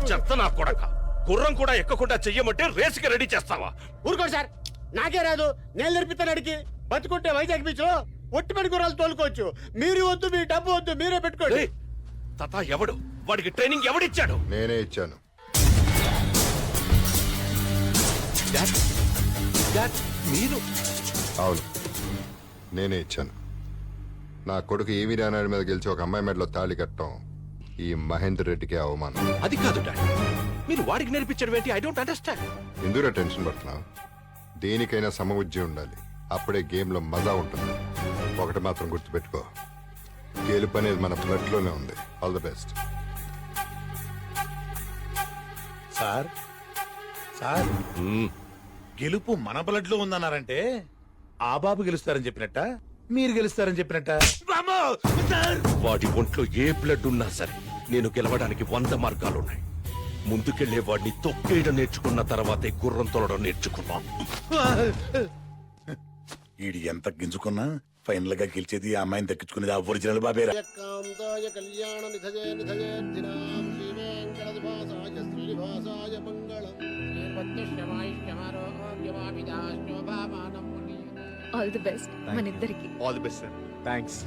చెత్త నా కొడక, గుర్రం కూడా ఎక్కకుండా చెయ్యమంటే రేసుకి రెడీ చేస్తావా? ఊరుకోండి సార్, నాకే రాదు. నేను నేర్పిస్తాను అడిగి. బతుకుంటే వైజాగ్ బీచ్ లో ఒట్టిపడి గుర్రాలు తోలుకోవచ్చు. మీరు వద్దు, మీ డబ్బు వద్దు, మీరే పెట్టుకోండి. తాత ఎవడు? వాడికి ట్రైనింగ్ ఎవడిచ్చాడు? నేనే ఇచ్చాను. మీరు? అవును, నేనే ఇచ్చాను. నా కొడుకు ఈవి రానాయుడు మీద గెలిచి ఒక అమ్మాయి మెడలో తాళి కట్టడం ఈ మహేందర్ రెడ్డికి అవమానం. అది కాదు డాడీ, మీరు వాడికి నేర్పించడం ఏంటి? I don't understand. ఎందుకు టెన్షన్ పడుతున్నావు? దేనికైనా సమబుద్ధి ఉండాలి, అప్పుడే గేమ్ లో మజా ఉంటుంది. ఒకటి మాత్రం గుర్తుపెట్టుకో, గెలుపు అనేది మన బ్లడ్ లోనే ఉంది. All the best. Sir sir, గెలుపు మన బ్లడ్ లో ఉందన్నారంటే ఆ బాబు గెలుస్తారని చెప్పినట్ట, మీరు గెలుస్తారని చెప్పినట్ట? వాడి ఒంట్లో ఏ బ్లడ్ ఉన్నా సరే నేను గెలవడానికి 100 మార్గాలున్నాయి. ముందుకెళ్లే వాడిని తొక్కేయడం నేర్చుకున్న తర్వాతే గుర్రం తోలడం నేర్చుకున్నాం. ఈడు ఎంత గింజుకున్నా ఫైనల్ గా గెలిచేది ఆ అమ్మాయిని దక్కించుకునేది ఆ ఒరిజినల్ బాబేరా. కళ్యాణ నిధయే నిధయేర్ధినాం శ్రీ వెంకటనివాసాయ శ్రీనివాసాయ మంగళం. ఆల్ ది బెస్ట్ మనిద్దరికి. All the best sir. Thanks.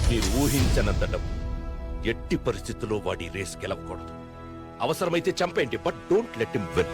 మీరు ఊహించనంత డబ్బు. ఎట్టి పరిస్థితుల్లో వాడి రేస్ గెలవకూడదు. అవసరమైతే చంపేయండి, but don't let him win.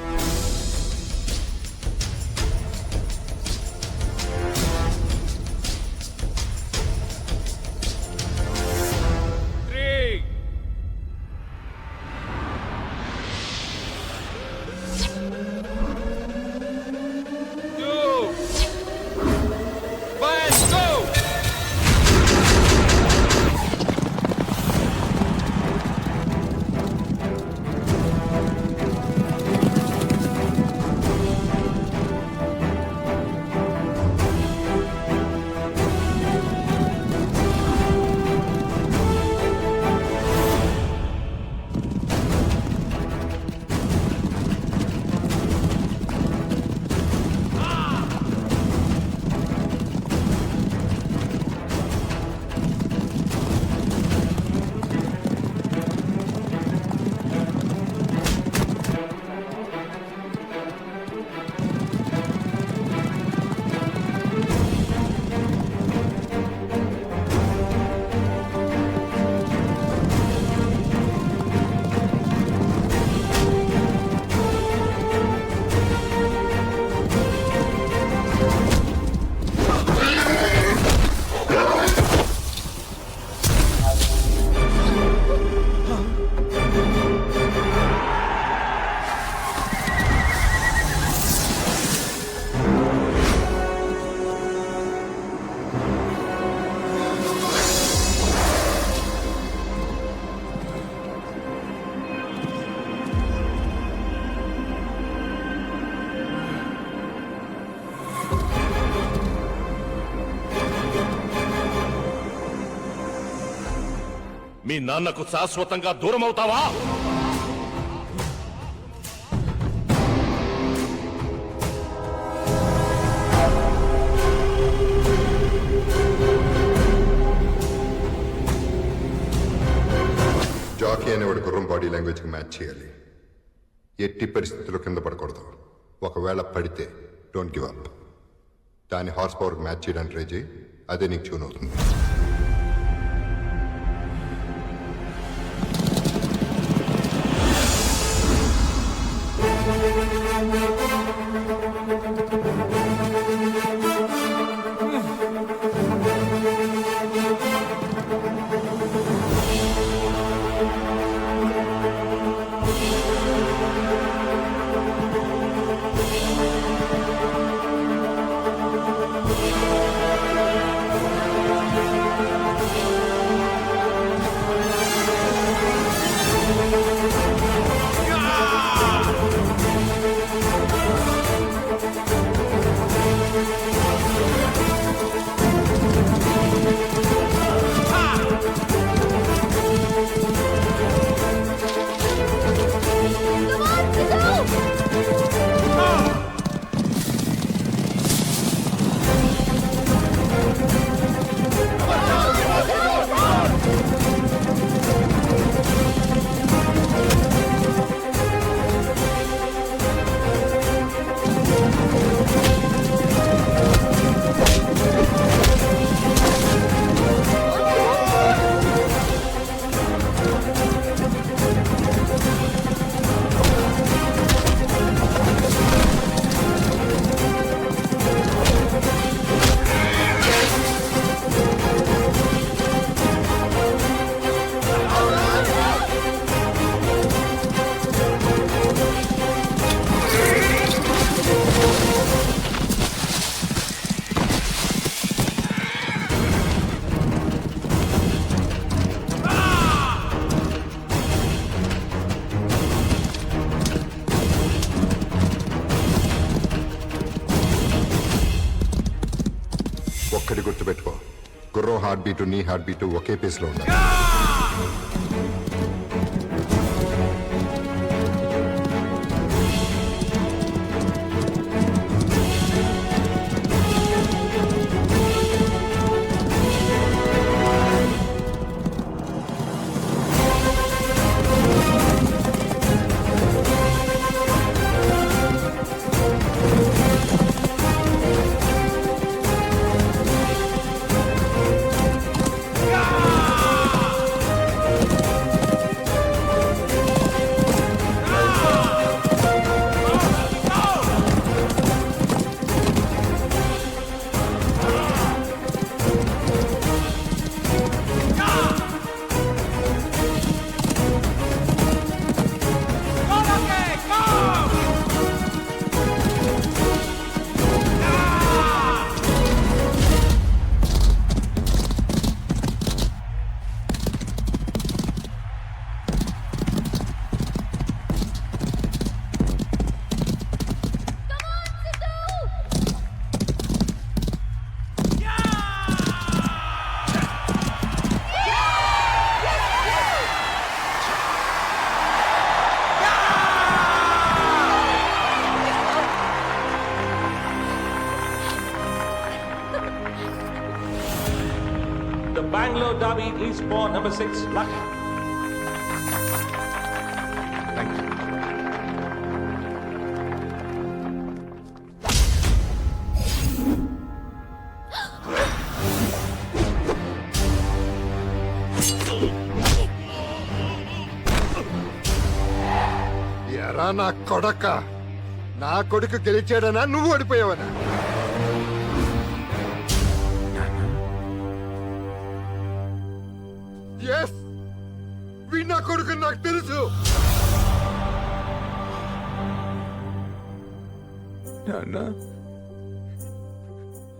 మీ నాన్నకు శాశ్వతంగా దూరం అవుతావా? జాకీ అనేవాడు గుర్రం బాడీ లాంగ్వేజ్ కి మ్యాచ్ చేయాలి. ఎట్టి పరిస్థితుల్లో కింద పడకూడదు. ఒకవేళ పడితే డోంట్ గివ్ అప్. దాని హార్స్ పవర్ మ్యాచ్ చేయడానికి ట్రై చేయి, అదే నీకు ట్యూన్ అవుతుంది. గుర్తుపెట్టుకో, గుర్రం హార్ట్ బీటు నీ హార్ట్ బీటు ఒకే పేస్లో ఉండాలి. The Bangalore Derby leads for number 6, Luck. Thank you. ఎరా నా కొడక, నా కొడుకు గెలిచాడనా నువ్వు ఓడిపోయావనా? ఎస్, వీ నా కొడుకు నాకు తెలుసు.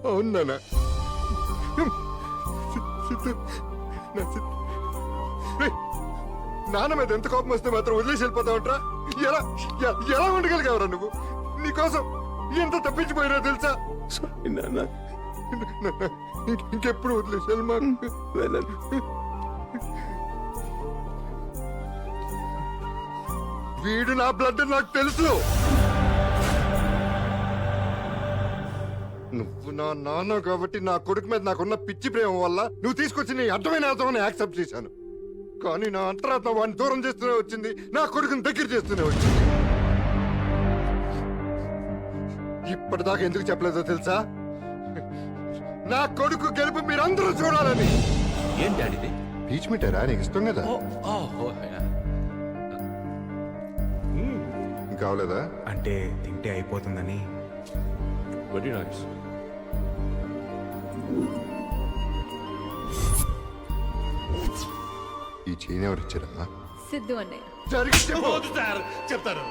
అవును నాన్న. నాన్న మీద ఎంత కోపం వస్తే మాత్రం వదిలేసి వెళ్ళిపోతావంట్రా? ఎలా ఎలా ఉండగలిగావరా నువ్వు? నీకోసం ఎంత తప్పించిపోయినా తెలుసా? నాన్న, ఇంకెప్పుడు వదిలేసి వెళ్ళమా? వీడు నా బ్లడ్ నాకు తెలుసు. నువ్వు నా నాన్న కాబట్టి నా కొడుకు మీద నాకున్న పిచ్చి ప్రేమ వల్ల నువ్వు తీసుకొచ్చి నీ అర్థమైన అర్థమని యాక్సెప్ట్ చేశాను. కానీ నా అంతరాత్మ వాడిని దూరం చేస్తూనే వచ్చింది, నా కొడుకుని దగ్గర చేస్తూనే వచ్చింది. ఇప్పటిదాకా ఎందుకు చెప్పలేదో తెలుసా? నా కొడుకు గెలుపు మీరందరూ చూడాలని. ఏం డాడీది? పీచ్ మిఠారా నీకు ఇష్టం కదా? ఇంకా అవలేదా? అంటే తింటే అయిపోతుందని. Very nice. ఈ చైన్ ఎవరు ఇచ్చారమ్మా? సిద్ధు అన్నయ్య. జరిగి చెప్పు. సార్ చెప్తారు.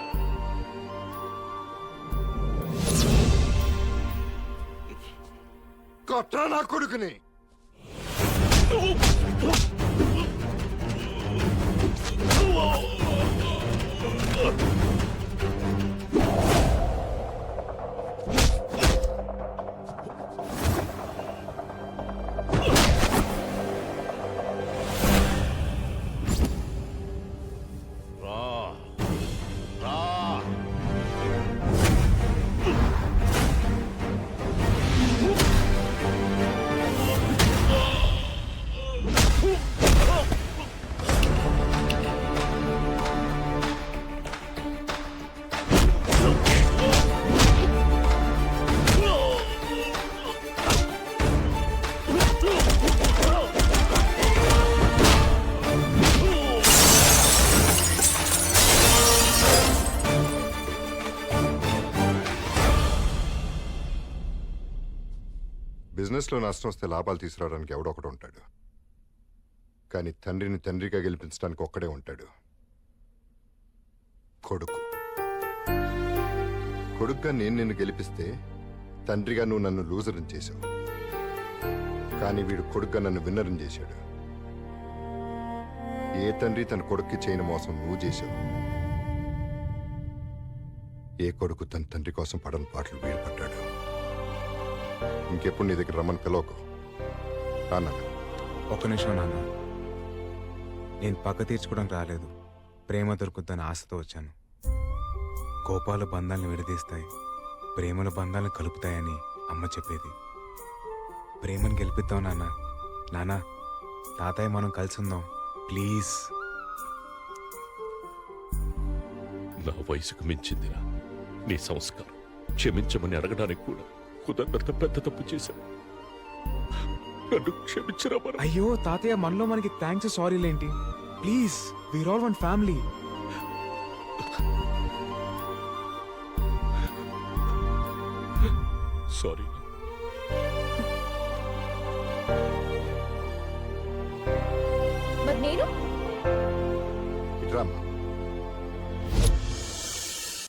కొట్రా నా కొడుకుని. బిజినెస్లో నష్టం వస్తే లాభాలు తీసుకురావడానికి ఎవడొకడు ఉంటాడు, కానీ తండ్రిని తండ్రిగా గెలిపించడానికి ఒక్కడే ఉంటాడు, కొడుకు. కొడుకుగా నేను నిన్ను గెలిపిస్తే తండ్రిగా నువ్వు నన్ను లూజర్ని చేశావు, కానీ వీడు కొడుకుగా నన్ను విన్నర్ని చేశాడు. ఏ తండ్రి తన కొడుక్కి చేయని మోసం నువ్వు చేశావు. ఏ కొడుకు తన తండ్రి కోసం పడని పాటలు వీడు పడ్డాడు. ఇంకెప్పుడు నీ దగ్గర రమ్మని పిలవకు. రానా ఒక్క నిమిషం నాన్న. నేను పక్క తీర్చుకోవడానికి రాలేదు. ప్రేమ దొరుకుతుందని ఆశతో వచ్చాను. కోపాలు బంధాలను విడదీస్తాయి, ప్రేమల బంధాలను కలుపుతాయని అమ్మ చెప్పేది. ప్రేమను గెలిపిద్దాం నాన్న. నాన్న, తాతయ్య మనం కలిసి ఉందాం ప్లీజ్. నా వయసుకు మించిందిరా నీ సంస్కారం. క్షమించమని అడగడానికి కూడా కుదరనంత పెద్ద తప్పు చేశాను. నన్ను క్షమించరా మనం. అయ్యో తాతయ్య, మనలో మనకి థ్యాంక్స్ సారీలేంటి? Please, we are all one family. Sorry. మరి నేను ఇట్రామ్మా